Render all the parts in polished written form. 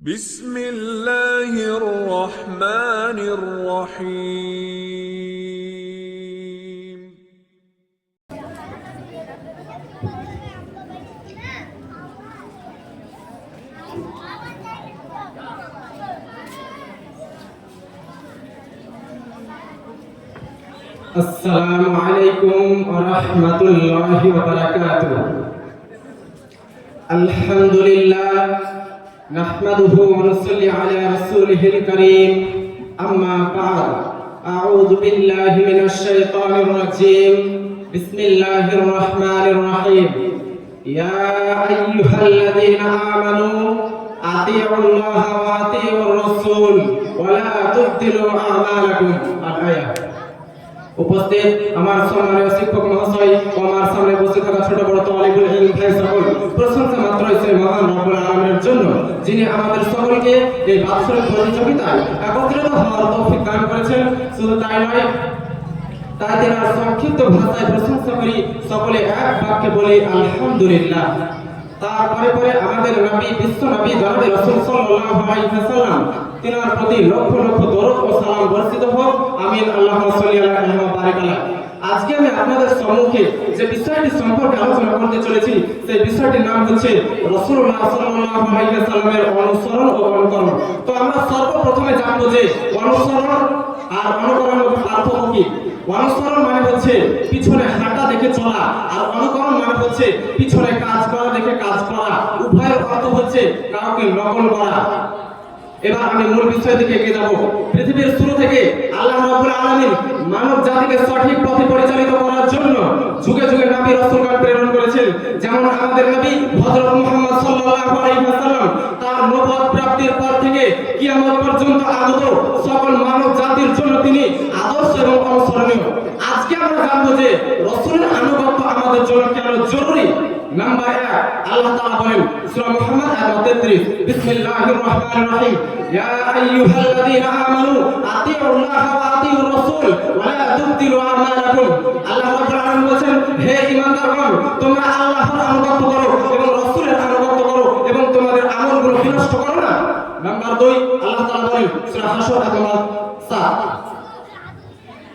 بسم الله الرحمن الرحيم السلام عليكم ورحمة الله وبركاته. الحمد لله نحمده ونصلي على رسوله الكريم. أما بعد، أعوذ بالله من الشيطان الرجيم. بسم الله الرحمن الرحيم. يا أيها الذين آمنوا أطيعوا الله وأطيعوا الرسول ولا تبطلوا أعمالكم. الآية। উপস্থিত আমার সম্মানীয় শিক্ষক মহাশয় ও আমার সামনে বসে থাকা ছোট বড় তালিবুল ইলম ভাই সকল, প্রশংসা মাত্র সেই মহান রব্বুল আলামিনের জন্য যিনি আমাদের সকলকে এই বাৎসরিক প্রতিযোগিতায় একত্রিত হওয়ার তৌফিক দান করেছেন। শুধু তাই নয়, তাই তেনার সংক্ষিপ্ত ভাষায় প্রশংসা করি, সকলে এক বাক্যে বলি আলহামদুলিল্লাহ। তারপরে পরে আমাদের নবী, বিশ্ব নবী জনাবে রাসূল সাল্লাল্লাহু আলাইহি ওয়াসাল্লাম, তিনার প্রতি লক্ষ লক্ষ দরুদ ও সালাম বর্ষিত হোক। আমিন। আল্লাহুম্মা সাল্লি আলা ওয়া বারিক আলা। আজকে আমি আপনাদের সম্মুখে যে বিষয়টি সম্পর্কে আলোচনা করতে চলেছি, সেই বিষয়টির নাম হচ্ছে রাসূলুল্লাহ সাল্লাল্লাহু আলাইহি ওয়াসাল্লামের অনুসরণ ও অনুকরণ। তো আমরা সর্বপ্রথমে জানবো যে অনুসরণ আর অনুকরণের মধ্যে পার্থক্য কি। অনুসরণ মানে হচ্ছে পিছনে হাঁটা দেখে চলা, আর অনুকরণ মানে হচ্ছে পিছনে কাজ করা দেখে কাজ করা। উভয়ের অর্থ হচ্ছে কাউকে নকল করা। এবার আমি মূল বিষয় থেকে এগিয়ে যাব। পৃথিবীর শুরু থেকে আল্লাহ রাব্বুল আলামিন মানব জাতিকে সঠিক পথে পরিচালিত করার জন্য যুগে যুগে নবী রাসূলগণ প্রেরণ করেছেন। যেমন আমাদের নবী হযরত মুহাম্মদ সাল্লাল্লাহু আলাইহি ওয়াসাল্লাম তার নবুয়ত প্রাপ্তির পর থেকে কিয়ামত পর্যন্ত আগত সকল মানব জাতির জন্য তিনি আদর্শ এবং অনুসরণীয়। আজকে আমরা জানবো যে রাসূলের আনুগত্য আমাদের জন্য কেন জরুরি। নাম্বার 1, আল্লাহ তাআলা বলেন সূরা মুহাম্মদ আয়াত 33, বিসমিল্লাহির রহমানির রহিম, ইয়া আইয়ুহাল্লাযীনা আমানু আতিউল্লাহ ওয়া আতিউর রাসূল ওয়া লা তুবতিলু আমালাকুম। আল্লাহ রাব্বুল আলামিন বলেন, হে ঈমানদারগণ, তোমরা আল্লাহর আনুগত্য করো এবং রাসূলের আনুগত্য করো এবং তোমাদের আমলগুলো বিনষ্ট করো না। নাম্বার 2, আল্লাহ তাআলা বলেন সূরা হাশর আয়াত 7,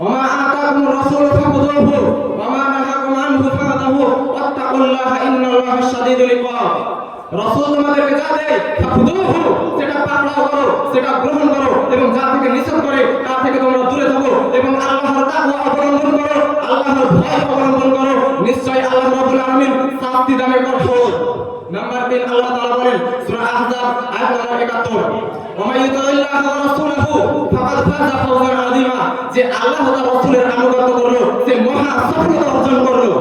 ওমা আতাকুমুর রাসূল ফাখুযুহু ওয়া মা নাহাকুম আনহু ফাদাহু ওয়াত্তাকুল্লাহা ইন্নাল্লাহা শাদীদুল ইকাব। রাসূল তোমাদেরকে যা দেয় ফাখুযুহু, সেটা পাকড়াও করো, সেটা গ্রহণ করো, এবং যা থেকে নিষেধ করে তা থেকে তোমরা দূরে থাকো এবং আল্লাহর তাকওয়া অবলম্বন করো, আল্লাহর ভয় অবলম্বন করো। নিশ্চয়ই আল্লাহ রাব্বুল আলামিন শাস্তি দানে কঠোর। নাম্বার 3, আল্লাহ তাআলা বলেন সূরা আহজাব আয়াত নম্বর 71, ওয়া ইউতিল্লাহ ওয়া রাসূলহু ফাকাদ ফাযা ফাওজান আযীমা। যে আল্লাহ ও তার রাসূলের আনুগত্য করলো, সে মহা সফলতা অর্জন করলো।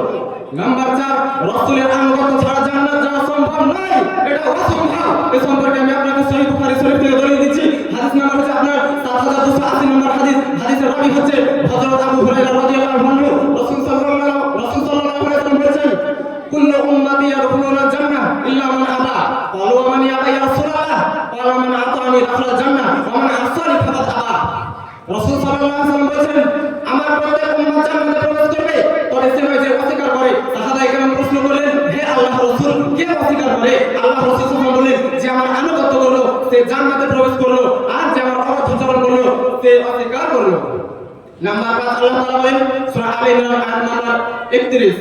নাম্বার 4, রাসূলের আনুগত্য ছাড়া জান্নাত যাওয়া সম্ভব নয়, এটা অসম্ভব। এই সম্পর্কে আমি আপনাকে সহিহ বুখারী শরীফ থেকে দলিল দিচ্ছি। হাদিস নাম্বার হচ্ছে আপনার 7280 নম্বর হাদিস। হাদিসের রাবী হচ্ছে হযরত আবু হুরায়রা রাদিয়াল্লাহু আনহু। রাসূল সাল্লাল্লাহু আলাইহি ওয়াসাল্লাম বলেছেন, কুল্লু উম্মতি ইয়াদখুলুনাল জান্নাহ ইল্লা মান আবা। ক্বালু ওয়া মান ইয়াবা ইয়া রাসূলুল্লাহ? ক্বালা মান আতানি দাখালাল জান্নাহ ওয়া মান আসানি ফাকাদ আবা। রাসূল সাল্লাল্লাহু আলাইহি ওয়াসাল্লাম বলেছেন, আমার প্রত্যেক উম্মত জান্নাতে প্রবেশ করবে, তবে সে নয় যে অস্বীকার করে। সাহাবায়ে কেরাম প্রশ্ন করলেন, হে আল্লাহর রাসূল, কে অস্বীকার করে? আল্লাহ রাসূল সাল্লাল্লাহু আলাইহি ওয়াসাল্লাম বললেন, যে আমার আনুগত্য করলো সে জান্নাতে প্রবেশ করলো, আর যে আমার অবাধ্যাচরণ করলো সে অস্বীকার করলো। নাম্বার 5, আল্লাহ তাআলা বলেন সূরা আলে ইমরান আয়াত নম্বর 31,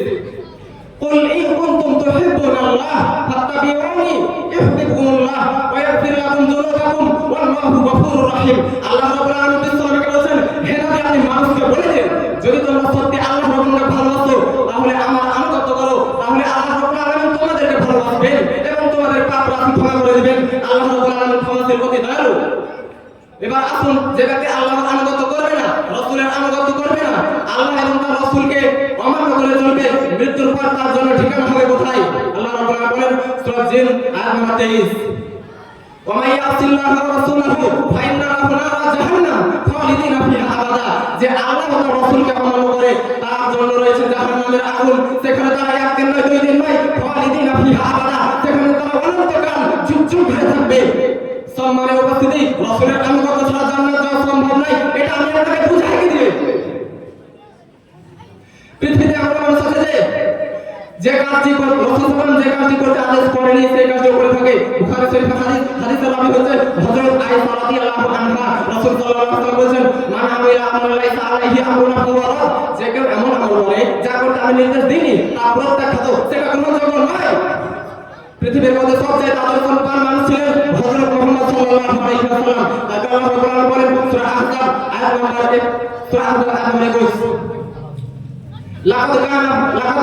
قل إن كنتم تحبون الله فاتبعوني يحببكم الله ويغفر لكم ذنوبكم والله غفور رحيم। আল্লাহ রাব্বুল আলামিন বিশ্বনবীকে বলেছেন, হে নবী, আপনি মানুষকে বলে দিন, যদি তোমরা সত্যি আল্লাহ রাব্বুলকে ভালোবাসো তাহলে আমার আনুগত্য করো, তাহলে আল্লাহ রাব্বুল আলামিন তোমাদেরকে ভালোবাসবেন এবং তোমাদের পাপ রাশি ক্ষমা করে দিবেন। আল্লাহ রাব্বুল আলামিন ক্ষমাশীল অতি দয়ালু। এবার আসুন, যে ব্যক্তি আল্লাহর আনুগত্য করবে না, রাসূলের আনুগত্য করবে না, আল্লাহ এবং তার রাসূলকে অমান্য করে চলবে, মৃত্যুর পর তার জন্য ঠিকানা হবে কোথায়? আল্লাহ রাব্বুল আলামিন বলেন সূরা জিন আয়াত নম্বর 23, ওয়া মান ইয়াসিল্লাহু ওয়া রাসূলাহু ফাইন্না লাহু নারা জাহান্নাম খালিদিনা ফিহা আবাদা। যে আল্লাহ ও তার রাসূলকে অমান্য করে তার জন্য রয়েছে জাহান্নামের আগুন, সেখানে তারা এক দিন নয়, 2 দিন নয়, খালিদিনা ফিহা আবাদা, সেখানে তারা অনন্তকাল যুগ যুগ ধরে থাকবে। সম্মানের উপস্থিতি, রাসূলের আনুগত্য ছাড়া জান্নাত যাওয়া সম্ভব নয়, এটা আমি আপনাকে বুঝাই দিই। পৃথিবীতে এমন মানুষ আছে যে কাজটি রাসূল সাল্লাল্লাহু যে কাজটি করতে আদেশ করেনি সেই কাজটি করে থাকে। বুখারী শরীফ হাদিসের রাবী হচ্ছে হযরত আয়েশা রাদিয়াল্লাহু আনহা। রাসূল সাল্লাল্লাহু আলাইহি ওয়াসাল্লাম বলেছেন, মান আমিলা আমালান লাইসা আলাইহি আমরুনা ফাহুয়া রাদ। যে কেউ এমন আমল করে যা করতে আমি নির্দেশ দিইনি তা প্রত্যাখ্যাত, সেটা গ্রহণযোগ্য নয়। পৃথিবীর মধ্যে সবচেয়ে আদর্শবান মানুষ ছিলেন হযরত মুহাম্মদ সাল্লাল্লাহু আলাইহি ওয়াসাল্লাম। তাকে আল্লাহ কোরআন বলেন সূরা আহজাব আয়াত নম্বর 1, সূরা আহজাব আয়াত নম্বর 21, লাকাদ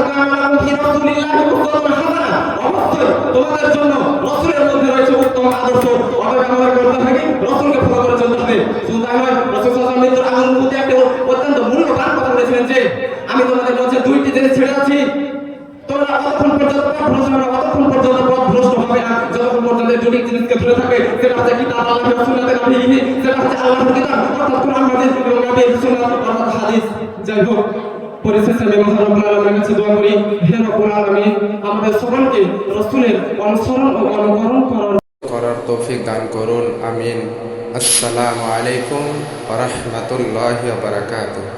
কানা লাকুম ফি রাসূলিল্লাহি উসওয়াতুন হাসানাহ। অবশ্যই তোমাদের জন্য রাসূলের মধ্যে রয়েছে উত্তম আদর্শ। অতএব আমাদের করতে হবে কি? রাসূলকে ফলো করে চলতে হবে। শুধু তাই নয়, রাসূল সাল্লাল্লাহু আলাইহি ওয়াসাল্লাম মৃত্যুর আগের মুহূর্তে একটা অত্যন্ত মূল্যবান কথা বলেছিলেন যে, আমি তোমাদের মধ্যে দুইটি জিনিস ছেড়ে যাচ্ছি, তোমরা অতক্ষণ পর্যন্ত পথ ভ্রষ্ট হবে না যতক্ষণ পর্যন্ত দুটি জিনিসকে ধরে থাকে। সেটা হচ্ছে কিতাব আল্লাহ ওয়া সুন্নাতে নবীহি, সেটা হচ্ছে আল্লাহর কিতাব অর্থাৎ কোরআন মাজিদ এবং নবীর সুন্নাত অর্থাৎ হাদিস। যাই হোক, পরিশেষে আমি মহান রব্বুল আলামিনের কাছে দোয়া করি, হে রব্বুল আলামিন আমাদের সকলকে রাসূলের অনুসরণ ও অনুকরণ করার তৌফিক দান করুন, আমিন। আসসালামু আলাইকুম ওয়া রাহমাতুল্লাহি ওয়া বারাকাতুহু।